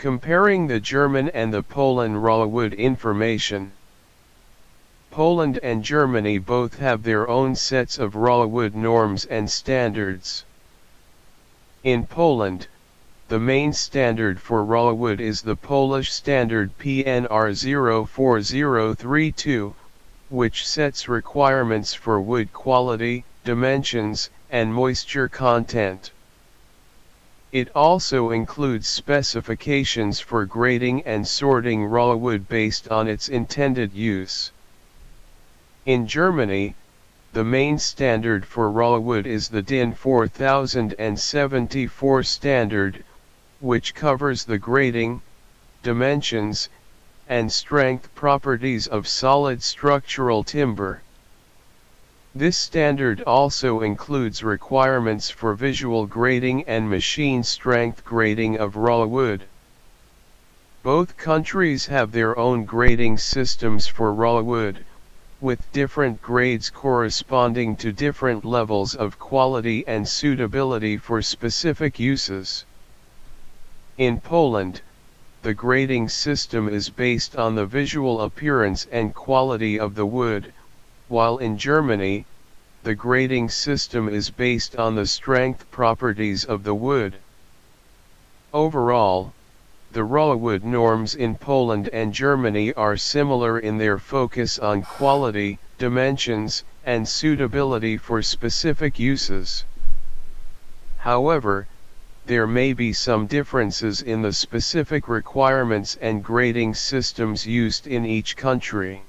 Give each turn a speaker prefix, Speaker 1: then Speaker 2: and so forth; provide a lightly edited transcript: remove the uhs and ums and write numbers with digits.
Speaker 1: Comparing the German and the Polen raw wood information. Poland and Germany both have their own sets of raw wood norms and standards. In Poland, the main standard for raw wood is the Polish standard PNR 04032, which sets requirements for wood quality, dimensions, and moisture content. It also includes specifications for grading and sorting raw wood based on its intended use. In Germany, the main standard for raw wood is the DIN 4074 standard, which covers the grading, dimensions, and strength properties of solid structural timber. This standard also includes requirements for visual grading and machine strength grading of raw wood. Both countries have their own grading systems for raw wood, with different grades corresponding to different levels of quality and suitability for specific uses. In Poland, the grading system is based on the visual appearance and quality of the wood, while in Germany, the grading system is based on the strength properties of the wood. Overall, the raw wood norms in Poland and Germany are similar in their focus on quality, dimensions, and suitability for specific uses. However, there may be some differences in the specific requirements and grading systems used in each country.